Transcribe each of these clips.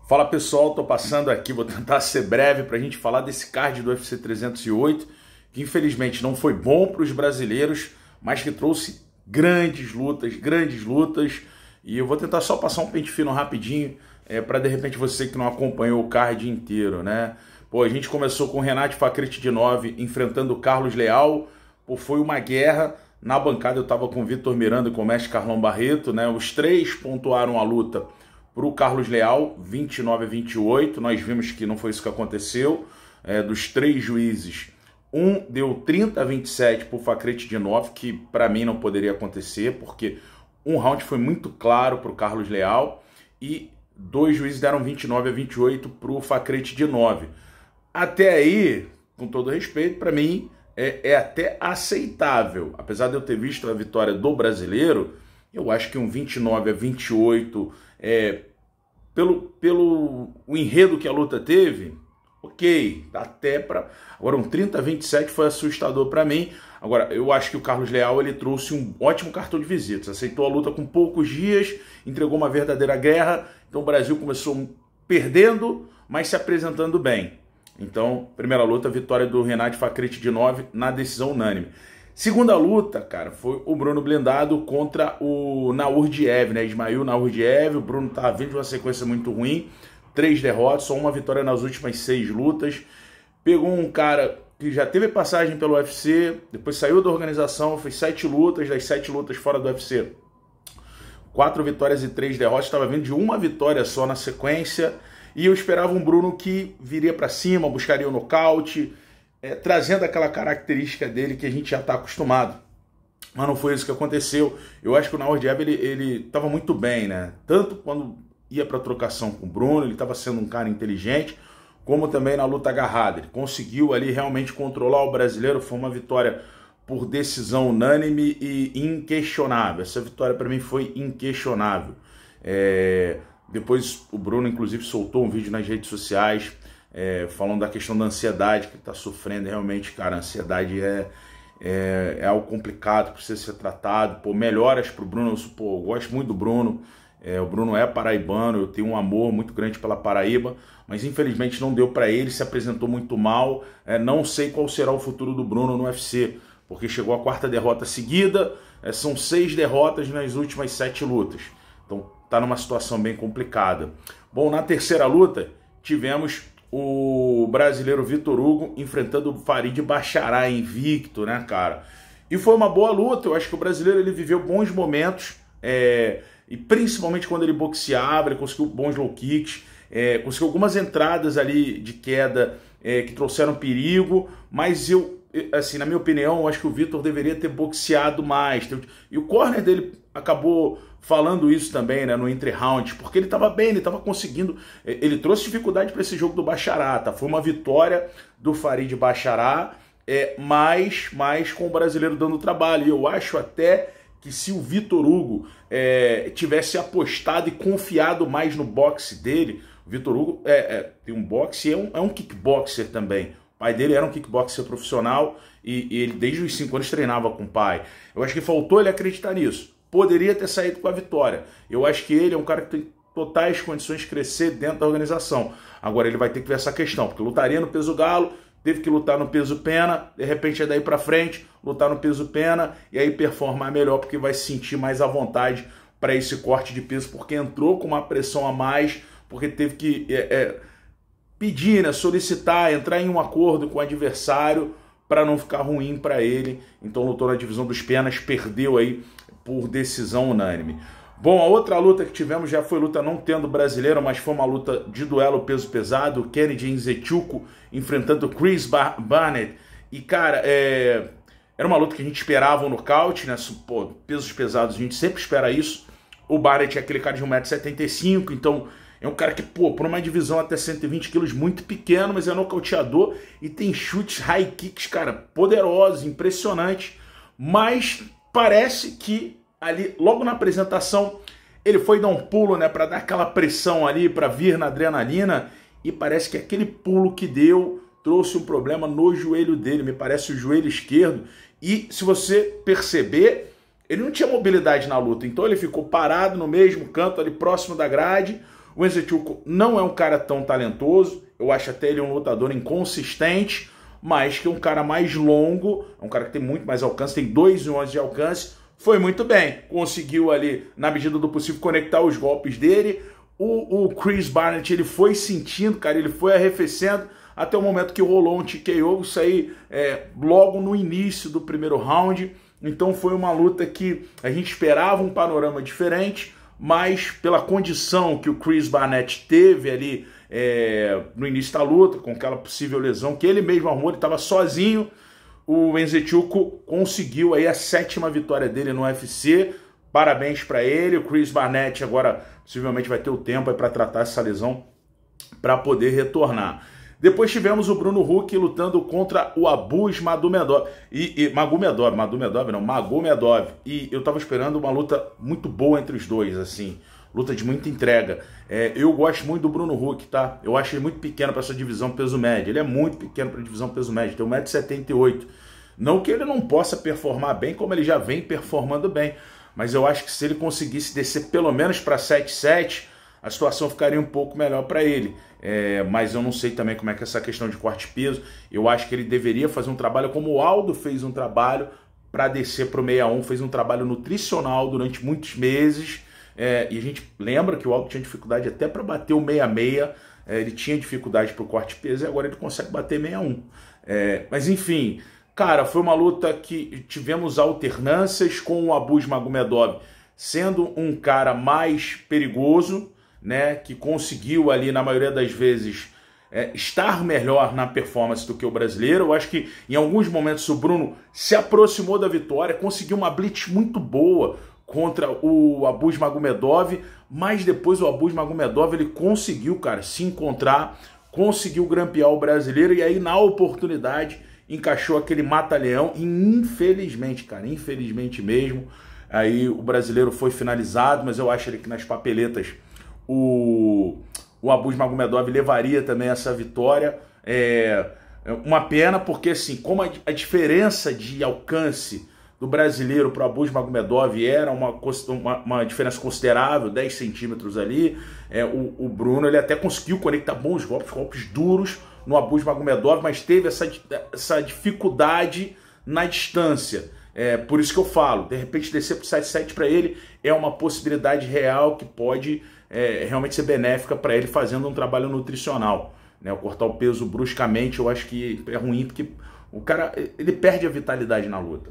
Fala pessoal, tô passando aqui, vou tentar ser breve para a gente falar desse card do UFC 308, que infelizmente não foi bom para os brasileiros, mas que trouxe grandes lutas, e eu vou tentar só passar um pente fino rapidinho, para de repente você que não acompanhou o card inteiro, né? Pô, a gente começou com o Renato Fakhretdinov enfrentando o Carlos Leal, pô, foi uma guerra. Na bancada eu tava com o Vitor Miranda e com o mestre Carlão Barreto, né? Os três pontuaram a luta para o Carlos Leal, 29-28, nós vimos que não foi isso que aconteceu. Dos três juízes, um deu 30-27 para o Fakhretdinov, que para mim não poderia acontecer, porque um round foi muito claro para o Carlos Leal, e dois juízes deram 29-28 para o Fakhretdinov. Até aí, com todo respeito, para mim é até aceitável. Apesar de eu ter visto a vitória do brasileiro, eu acho que um 29-28, pelo o enredo que a luta teve, ok, dá até para... Agora um 30-27 foi assustador para mim. Agora, eu acho que o Carlos Leal ele trouxe um ótimo cartão de visitas, aceitou a luta com poucos dias, entregou uma verdadeira guerra. Então o Brasil começou perdendo, mas se apresentando bem. Então, primeira luta, vitória do Renato Fakhretdinov na decisão unânime. Segunda luta, cara, foi o Bruno Blindado contra o Naurdiev, né? Ismail Naurdiev. O Bruno tá vindo de uma sequência muito ruim, 3 derrotas, só uma vitória nas últimas 6 lutas. Pegou um cara que já teve passagem pelo UFC, depois saiu da organização, fez 7 lutas, das 7 lutas fora do UFC, 4 vitórias e 3 derrotas, estava vindo de uma vitória só na sequência, e eu esperava um Bruno que viria para cima, buscaria o nocaute, trazendo aquela característica dele que a gente já está acostumado. Mas não foi isso que aconteceu. Eu acho que o Naurdiev ele estava muito bem, né? Tanto quando ia para a trocação com o Bruno, ele estava sendo um cara inteligente, como também na luta agarrada. Ele conseguiu ali realmente controlar o brasileiro. Foi uma vitória por decisão unânime e inquestionável. Essa vitória para mim foi inquestionável. Depois o Bruno inclusive soltou um vídeo nas redes sociais falando da questão da ansiedade que ele está sofrendo. Realmente, cara, a ansiedade é algo complicado, precisa ser tratado. Pô, melhoras para o Bruno. Eu gosto muito do Bruno. O Bruno é paraibano, eu tenho um amor muito grande pela Paraíba, mas infelizmente não deu para ele, se apresentou muito mal. Não sei qual será o futuro do Bruno no UFC, porque chegou a 4ª derrota seguida, são 6 derrotas nas últimas 7 lutas. Então tá numa situação bem complicada. Bom, na terceira luta tivemos o brasileiro Vitor Hugo enfrentando o Farid Basharat, invicto, né, cara? E foi uma boa luta. Eu acho que o brasileiro ele viveu bons momentos, e principalmente quando ele boxeava, ele conseguiu bons low kicks, conseguiu algumas entradas ali de queda que trouxeram perigo, mas assim, na minha opinião, eu acho que o Vitor deveria ter boxeado mais. E o corner dele acabou falando isso também, né, no entre-round, porque ele estava bem, ele estava conseguindo, ele trouxe dificuldade para esse jogo do Basharat, tá? Foi uma vitória do Farid Basharat, mas com o brasileiro dando trabalho. E eu acho até que se o Vitor Hugo tivesse apostado e confiado mais no boxe dele, o Vitor Hugo tem um boxe e é um kickboxer também. O pai dele era um kickboxer profissional e ele desde os 5 anos treinava com o pai. Eu acho que faltou ele acreditar nisso. Poderia ter saído com a vitória. Eu acho que ele é um cara que tem totais condições de crescer dentro da organização. Agora ele vai ter que ver essa questão, porque lutaria no peso galo, teve que lutar no peso pena, de repente é daí pra frente, lutar no peso pena e aí performar melhor, porque vai se sentir mais à vontade para esse corte de peso, porque entrou com uma pressão a mais, porque teve que pedir, né, solicitar, entrar em um acordo com o adversário para não ficar ruim para ele. Então lutou na divisão dos penas, perdeu aí por decisão unânime. Bom, a outra luta que tivemos já foi luta não tendo brasileiro, mas foi uma luta de duelo peso pesado, Kennedy Nzechukwu enfrentando Chris Barnett. E, cara, era uma luta que a gente esperava um nocaute, né? Pô, pesos pesados, a gente sempre espera isso. O Barnett é aquele cara de 1,75 m, então é um cara que, pô, por uma divisão até 120 quilos, muito pequeno, mas é nocauteador e tem chutes, high kicks, cara, poderosos, impressionantes. Mas parece que ali, logo na apresentação, ele foi dar um pulo, né, para dar aquela pressão ali, para vir na adrenalina, e parece que aquele pulo que deu trouxe um problema no joelho dele, me parece o joelho esquerdo, e se você perceber, ele não tinha mobilidade na luta, então ele ficou parado no mesmo canto ali próximo da grade. O Nzechukwu não é um cara tão talentoso, eu acho até ele um lutador inconsistente, mas que é um cara mais longo, é um cara que tem muito mais alcance, tem 2,11 de alcance, foi muito bem, conseguiu ali, na medida do possível, conectar os golpes dele. O Chris Barnett, ele foi sentindo, cara, ele foi arrefecendo, até o momento que rolou um TKO, isso aí logo no início do primeiro round. Então foi uma luta que a gente esperava um panorama diferente, mas pela condição que o Chris Barnett teve ali no início da luta, com aquela possível lesão que ele mesmo arrumou, ele estava sozinho, o Nzechukwu conseguiu aí a 7ª vitória dele no UFC. Parabéns para ele. O Chris Barnett agora possivelmente vai ter o tempo para tratar essa lesão para poder retornar. Depois tivemos o Bruno Huck lutando contra o Abus Magomedov. Magomedov. E eu tava esperando uma luta muito boa entre os dois, assim. Luta de muita entrega. Eu gosto muito do Bruno Huck, tá? Eu acho ele muito pequeno para essa divisão peso médio. Ele é muito pequeno para a divisão peso médio. Tem 1,78 m. Não que ele não possa performar bem, como ele já vem performando bem. Mas eu acho que se ele conseguisse descer pelo menos para 7,7, a situação ficaria um pouco melhor para ele. Mas eu não sei também como é que é essa questão de corte de peso. Eu acho que ele deveria fazer um trabalho como o Aldo fez um trabalho para descer para o 61, fez um trabalho nutricional durante muitos meses. E a gente lembra que o Aldo tinha dificuldade até para bater o 66, ele tinha dificuldade para o corte de peso e agora ele consegue bater 61. Mas enfim, cara, foi uma luta que tivemos alternâncias, com o Abus Magomedov sendo um cara mais perigoso, né, que conseguiu ali na maioria das vezes estar melhor na performance do que o brasileiro. Eu acho que em alguns momentos o Bruno se aproximou da vitória, conseguiu uma blitz muito boa contra o Abus Magomedov, mas depois o Abus Magomedov ele conseguiu, cara, se encontrar, conseguiu grampear o brasileiro e aí na oportunidade encaixou aquele mata-leão e infelizmente, cara, infelizmente mesmo, aí o brasileiro foi finalizado, mas eu acho que nas papeletas o Abus Magomedov levaria também essa vitória. Uma pena, porque assim, como a diferença de alcance do brasileiro para o Abus Magomedov era uma diferença considerável, 10 centímetros ali, o Bruno ele até conseguiu conectar bons golpes duros no Abus Magomedov, mas teve essa dificuldade na distância. Por isso que eu falo, de repente descer para o 7,7 para ele é uma possibilidade real que pode realmente ser benéfica para ele fazendo um trabalho nutricional, né? Cortar o peso bruscamente eu acho que é ruim, porque o cara ele perde a vitalidade na luta.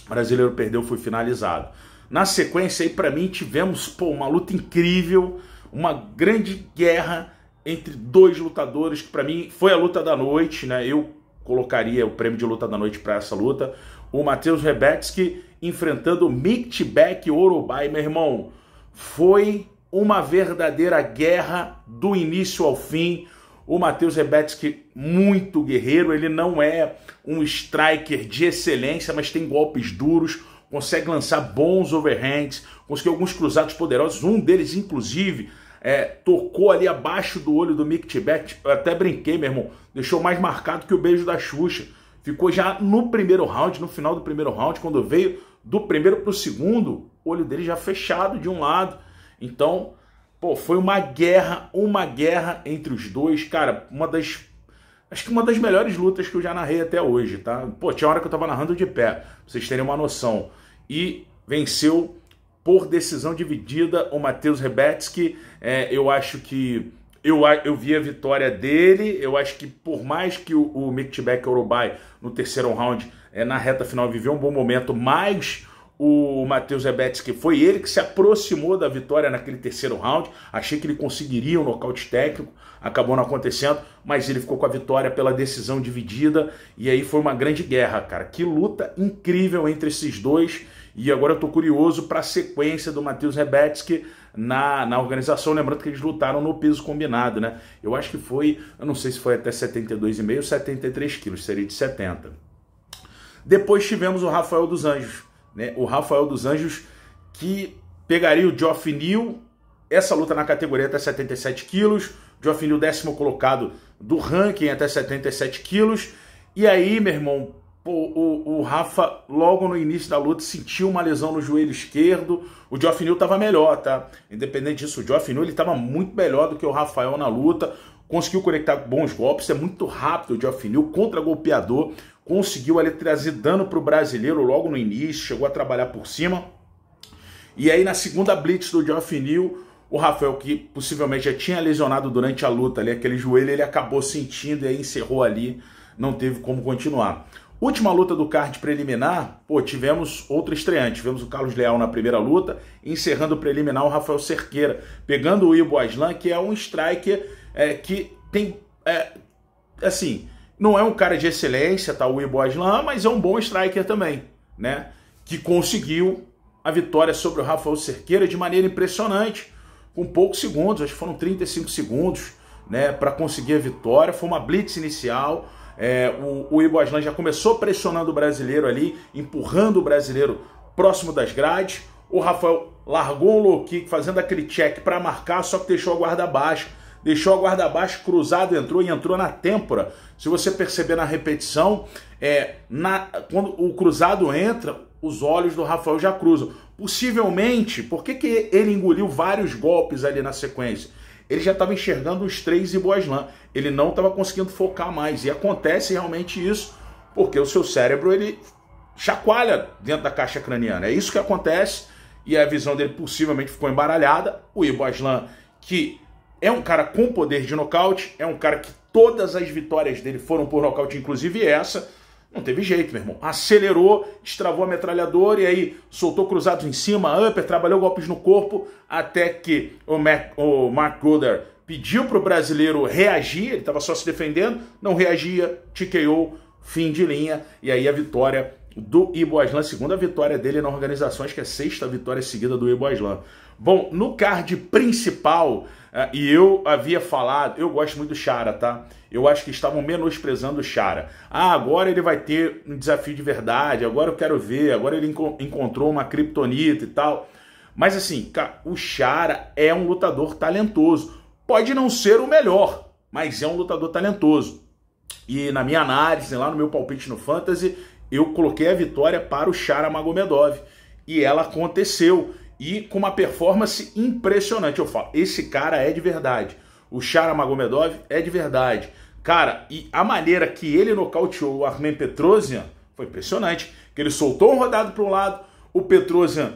O brasileiro perdeu, foi finalizado. Na sequência aí para mim tivemos uma luta incrível, uma grande guerra entre dois lutadores que para mim foi a luta da noite, né? Eu colocaria o prêmio de luta da noite para essa luta. O Mateusz Rebetski enfrentando o Mictbek Orobai, meu irmão. Foi uma verdadeira guerra do início ao fim. O Mateusz Rebetski, muito guerreiro, ele não é um striker de excelência, mas tem golpes duros, consegue lançar bons overhands, conseguiu alguns cruzados poderosos, um deles, inclusive, tocou ali abaixo do olho do Mictbek, eu até brinquei, meu irmão, deixou mais marcado que o beijo da Xuxa. Ficou já no primeiro round, no final do primeiro round, quando veio do primeiro para o segundo, o olho dele já fechado de um lado. Então, foi uma guerra entre os dois, cara, acho que uma das melhores lutas que eu já narrei até hoje, tá? Tinha hora que eu tava narrando de pé, pra vocês terem uma noção. E venceu por decisão dividida o Mateusz Rebetski. Eu acho que eu vi a vitória dele. Eu acho que por mais que o Mictbek Orobai no terceiro round, na reta final, viveu um bom momento, mas o Mateusz Rebetski foi ele que se aproximou da vitória naquele terceiro round. Achei que ele conseguiria um nocaute técnico, acabou não acontecendo, mas ele ficou com a vitória pela decisão dividida. E aí foi uma grande guerra, cara. Que luta incrível entre esses dois. E agora eu tô curioso para a sequência do Mateusz Rebetski na organização, lembrando que eles lutaram no peso combinado, né? Eu acho que foi, eu não sei se foi até 72,5 ou 73 quilos, seria de 70. Depois tivemos o Rafael dos Anjos, né? O Rafael dos Anjos que pegaria o Geoff Neal, essa luta na categoria até 77 quilos, Geoff Neal 10º colocado do ranking até 77 quilos, e aí, meu irmão, pô, o Rafa, logo no início da luta, sentiu uma lesão no joelho esquerdo. O Geoff Neal estava melhor, tá? Independente disso, o Geoff Neal estava muito melhor do que o Rafael na luta. Conseguiu conectar bons golpes, é muito rápido o Geoff Neal, contra-golpeador. Conseguiu ali trazer dano para o brasileiro logo no início, chegou a trabalhar por cima. E aí na segunda blitz do Geoff Neal, o Rafael, que possivelmente já tinha lesionado durante a luta ali, aquele joelho, ele acabou sentindo e aí encerrou ali, não teve como continuar. Última luta do card preliminar, pô, tivemos outro estreante, tivemos o Carlos Leal na primeira luta, encerrando o preliminar o Rafael Cerqueira, pegando o Ibo Aslan, que é um striker que tem, assim, não é um cara de excelência, tá, o Ibo Aslan, mas é um bom striker também, né, que conseguiu a vitória sobre o Rafael Cerqueira de maneira impressionante, com poucos segundos, acho que foram 35 segundos, né, para conseguir a vitória. Foi uma blitz inicial, o Ibo Aslan já começou pressionando o brasileiro ali, empurrando o brasileiro próximo das grades. O Rafael largou um low kick, fazendo aquele check para marcar, só que deixou a guarda baixa. Deixou a guarda baixa, cruzado entrou e entrou na têmpora. Se você perceber na repetição, quando o cruzado entra, os olhos do Rafael já cruzam. Possivelmente, por que ele engoliu vários golpes ali na sequência? Ele já estava enxergando os 3 Ibo Aslan. Ele não estava conseguindo focar mais. E acontece realmente isso, porque o seu cérebro, ele chacoalha dentro da caixa craniana. É isso que acontece, e a visão dele possivelmente ficou embaralhada. O Ibo Aslan, que é um cara com poder de nocaute, é um cara que todas as vitórias dele foram por nocaute, inclusive essa. Não teve jeito, meu irmão. Acelerou, destravou a metralhadora e aí soltou cruzados em cima, upper, trabalhou golpes no corpo, até que o Mark Goddard pediu para o brasileiro reagir, ele estava só se defendendo, não reagia, TKO, fim de linha, e aí a vitória do Ibo Aslan, segunda vitória dele na organização, acho que é a 6ª vitória seguida do Ibo Aslan. Bom, no card principal, e eu havia falado, eu gosto muito do Chara, tá? Eu acho que estavam menosprezando o Chara. Ah, agora ele vai ter um desafio de verdade, agora eu quero ver, agora ele encontrou uma criptonita e tal. Mas assim, cara, o Chara é um lutador talentoso. Pode não ser o melhor, mas é um lutador talentoso. E na minha análise, lá no meu palpite no Fantasy, eu coloquei a vitória para o Chara Magomedov. E ela aconteceu. E com uma performance impressionante. Eu falo, esse cara é de verdade. O Chara Magomedov é de verdade. Cara, e a maneira que ele nocauteou o Armen Petrosyan foi impressionante. Que ele soltou um rodado para um lado, o Petrosyan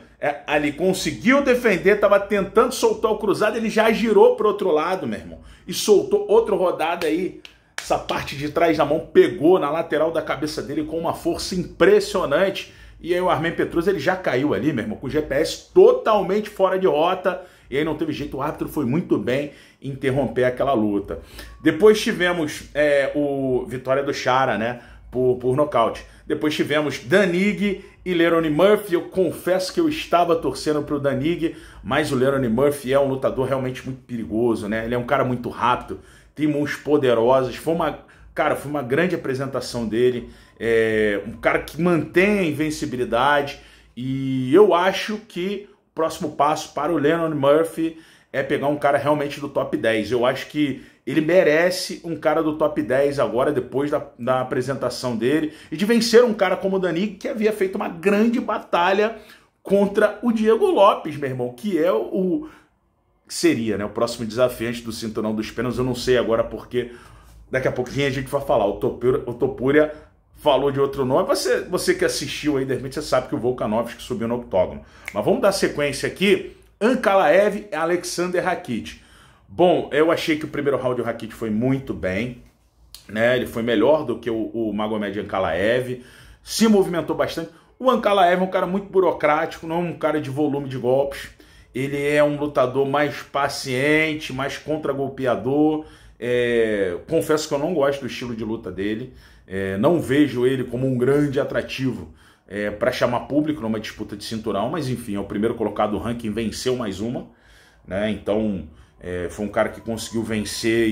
ali conseguiu defender, estava tentando soltar o cruzado, ele já girou para o outro lado, meu irmão. E soltou outra rodada aí. Essa parte de trás da mão pegou na lateral da cabeça dele com uma força impressionante. E aí o Armen Petrosyan, ele já caiu ali, meu irmão, com o GPS totalmente fora de rota. E aí não teve jeito, o árbitro foi muito bem interromper aquela luta. Depois tivemos o vitória do Chara, né, por nocaute. Depois tivemos Danig e Lerone Murphy. Eu confesso que eu estava torcendo para o Danig, mas o Lerone Murphy é um lutador realmente muito perigoso, né? Ele é um cara muito rápido, tem mãos poderosas. Foi uma grande apresentação dele. Um cara que mantém a invencibilidade. E eu acho que o próximo passo para o Lerone Murphy é pegar um cara realmente do top 10. Eu acho que ele merece um cara do top 10 agora, depois da apresentação dele, e de vencer um cara como o Danig, que havia feito uma grande batalha contra o Diego Lopes, meu irmão, que é seria, né, o próximo desafiante do cinturão dos pênaltis. Eu não sei agora porque daqui a pouquinho a gente vai falar. O Topuria falou de outro nome. Você que assistiu aí, de repente você sabe que o Volkanovski subiu no octógono. Mas vamos dar sequência aqui. Ankalaev e Alexander Rakic. Bom, eu achei que o primeiro round do Rakic foi muito bem, né? Ele foi melhor do que o Magomed Ankalaev, se movimentou bastante. O Ankalaev é um cara muito burocrático, não é um cara de volume de golpes. Ele é um lutador mais paciente, mais contragolpeador. Confesso que eu não gosto do estilo de luta dele. Não vejo ele como um grande atrativo para chamar público numa disputa de cinturão, mas enfim, é o primeiro colocado do ranking, venceu mais uma, né? Então foi um cara que conseguiu vencer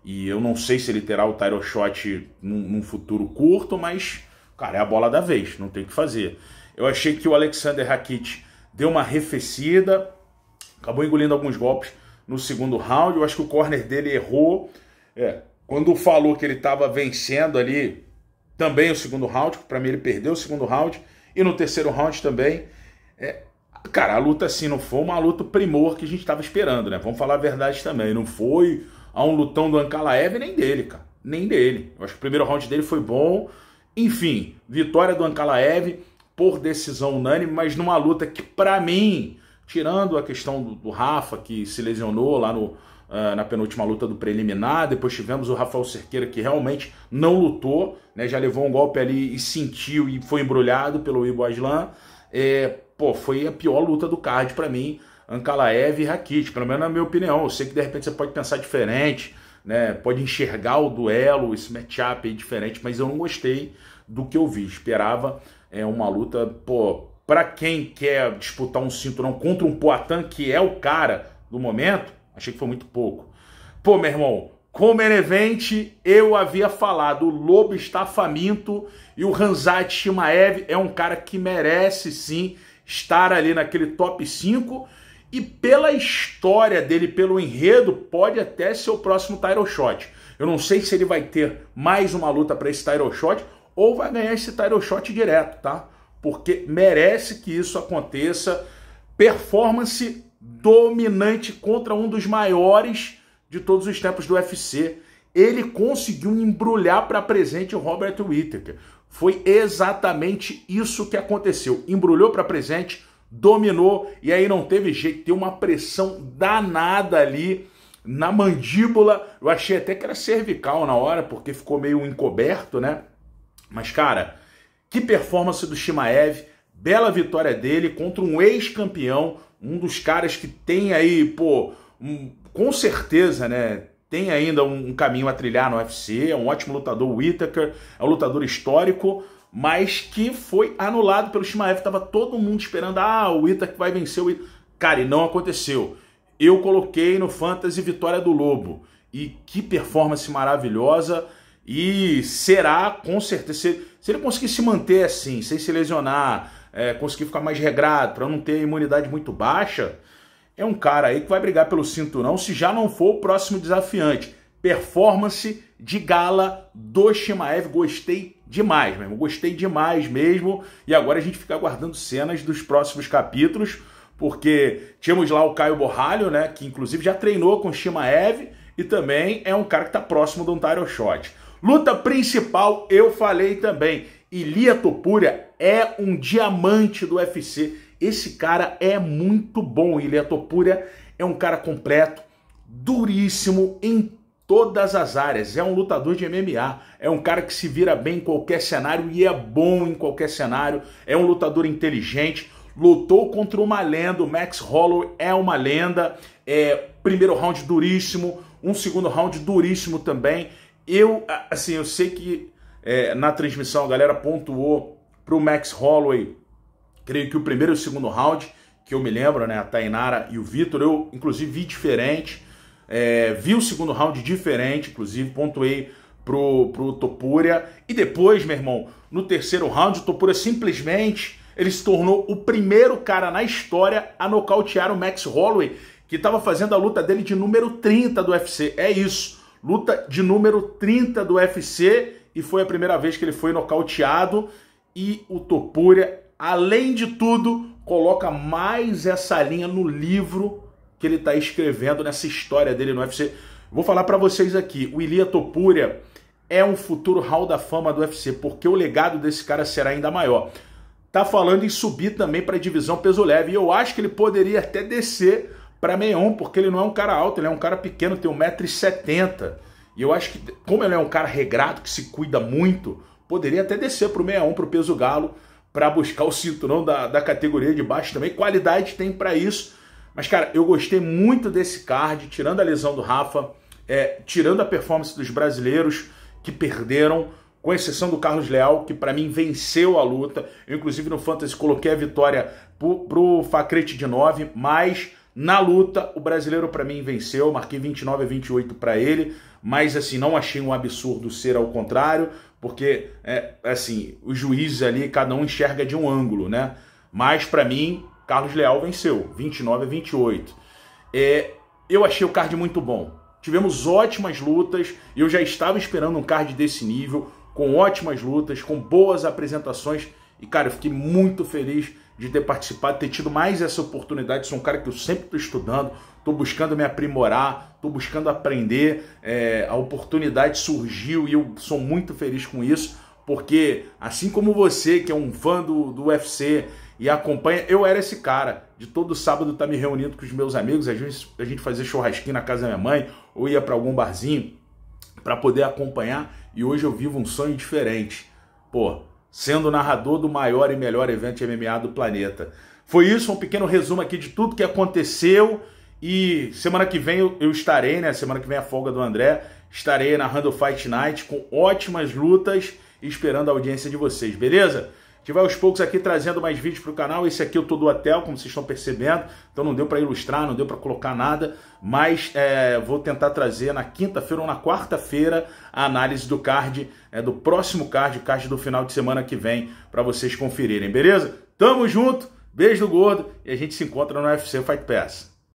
e eu não sei se ele terá o title shot num futuro curto, mas, cara, é a bola da vez, não tem o que fazer. Eu achei que o Alexander Rakic deu uma arrefecida, acabou engolindo alguns golpes no segundo round. Eu acho que o corner dele errou. Quando falou que ele estava vencendo ali também o segundo round, para mim ele perdeu o segundo round, e no terceiro round também. Cara, a luta assim não foi uma luta primor que a gente estava esperando, né? Vamos falar a verdade também, não foi a um lutão do Ankalaev nem dele, cara, nem dele. Eu acho que o primeiro round dele foi bom, enfim, vitória do Ankalaev por decisão unânime, mas numa luta que para mim, tirando a questão do Rafa, que se lesionou lá na penúltima luta do preliminar, depois tivemos o Rafael Cerqueira, que realmente não lutou, né, já levou um golpe ali e sentiu e foi embrulhado pelo Ibo Aslan. Foi a pior luta do card para mim, Ankalaev e Rakic, pelo menos na minha opinião. Eu sei que de repente você pode pensar diferente, né, pode enxergar o duelo, esse matchup aí diferente, mas eu não gostei do que eu vi. Esperava uma luta, para quem quer disputar um cinturão contra um Poatan, que é o cara do momento, achei que foi muito pouco. Meu irmão, como main event, eu havia falado, o Lobo está faminto e o Khamzat Chimaev é um cara que merece sim estar ali naquele top 5 e pela história dele, pelo enredo, pode até ser o próximo title shot. Eu não sei se ele vai ter mais uma luta para esse title shot ou vai ganhar esse title shot direto, tá? Porque merece que isso aconteça. Performance dominante contra um dos maiores de todos os tempos do UFC. Ele conseguiu embrulhar para presente o Robert Whittaker. Foi exatamente isso que aconteceu. Embrulhou para presente, dominou e aí não teve jeito. Tem uma pressão danada ali na mandíbula. Eu achei até que era cervical na hora, porque ficou meio encoberto, né? Mas, cara, que performance do Chimaev. Bela vitória dele contra um ex-campeão, um dos caras que tem aí, com certeza, né, tem ainda um caminho a trilhar no UFC, é um ótimo lutador, o Whittaker, é um lutador histórico, mas que foi anulado pelo Chimaev. Tava todo mundo esperando, o Whittaker vai vencer o Whittaker. Cara, e não aconteceu. Eu coloquei no Fantasy vitória do Lobo. E que performance maravilhosa. E será, com certeza, se ele conseguir se manter assim, sem se lesionar, conseguir ficar mais regrado, para não ter imunidade muito baixa, é um cara aí que vai brigar pelo cinturão, se já não for o próximo desafiante. Performance de gala do Chimaev, gostei demais, meu irmão, gostei demais mesmo. E agora a gente fica aguardando cenas dos próximos capítulos, porque tínhamos lá o Caio Borralho, né, que inclusive já treinou com o Chimaev e também é um cara que está próximo de um title shot. Luta principal, eu falei também, Ilia Topuria é um diamante do UFC. Esse cara é muito bom. Ilia Topuria é um cara completo, duríssimo em todas as áreas. É um lutador de MMA. É um cara que se vira bem em qualquer cenário e é bom em qualquer cenário. É um lutador inteligente. Lutou contra uma lenda. O Max Holloway é uma lenda. Primeiro round duríssimo. Um segundo round duríssimo também. Eu sei que na transmissão a galera pontuou pro Max Holloway, creio que o primeiro e o segundo round, que eu me lembro, né, a Tainara e o Vitor, eu inclusive vi diferente, vi o segundo round diferente, inclusive pontuei pro Topuria, e depois, meu irmão, no terceiro round, o Topuria simplesmente, ele se tornou o primeiro cara na história a nocautear o Max Holloway, que estava fazendo a luta dele de número 30 do UFC, é isso, luta de número 30 do UFC, e foi a primeira vez que ele foi nocauteado. E o Topuria, além de tudo, coloca mais essa linha no livro que ele está escrevendo, nessa história dele no UFC. Vou falar para vocês aqui, o Ilia Topuria é um futuro Hall da Fama do UFC, porque o legado desse cara será ainda maior. Tá falando em subir também para a divisão peso leve, e eu acho que ele poderia até descer para 61, porque ele não é um cara alto, ele é um cara pequeno, tem 1,70 m. E eu acho que, como ele é um cara regrado, que se cuida muito, poderia até descer para o 61, para o peso galo, para buscar o cinturão da categoria de baixo também. Qualidade tem para isso. Mas, cara, eu gostei muito desse card, tirando a lesão do Rafa, tirando a performance dos brasileiros que perderam, com exceção do Carlos Leal, que para mim venceu a luta. Eu, inclusive, no Fantasy coloquei a vitória pro Facrete de 9, mas na luta o brasileiro para mim venceu, marquei 29-28 para ele, mas assim, não achei um absurdo ser ao contrário, porque assim, os juízes ali, cada um enxerga de um ângulo, né? Mas para mim, Carlos Leal venceu, 29-28. Eu achei o card muito bom. Tivemos ótimas lutas, eu já estava esperando um card desse nível, com ótimas lutas, com boas apresentações. E, cara, eu fiquei muito feliz de ter participado, ter tido mais essa oportunidade. Sou um cara que eu sempre estou estudando, estou buscando me aprimorar, estou buscando aprender. A oportunidade surgiu e eu sou muito feliz com isso, porque assim como você, que é um fã do UFC e acompanha, eu era esse cara de todo sábado estar me reunindo com os meus amigos, a gente fazia churrasquinho na casa da minha mãe, ou ia para algum barzinho para poder acompanhar, e hoje eu vivo um sonho diferente. Pô, sendo narrador do maior e melhor evento de MMA do planeta. Foi isso, um pequeno resumo aqui de tudo que aconteceu. E semana que vem eu estarei, né? Semana que vem é a folga do André. Estarei narrando o Fight Night com ótimas lutas e esperando a audiência de vocês, beleza? A gente vai aos poucos aqui trazendo mais vídeos para o canal. Esse aqui eu tô do hotel, como vocês estão percebendo. Então não deu para ilustrar, não deu para colocar nada. Mas vou tentar trazer na quinta-feira ou na quarta-feira a análise do card, do próximo card, o card do final de semana que vem, para vocês conferirem, beleza? Tamo junto, beijo do gordo e a gente se encontra no UFC Fight Pass.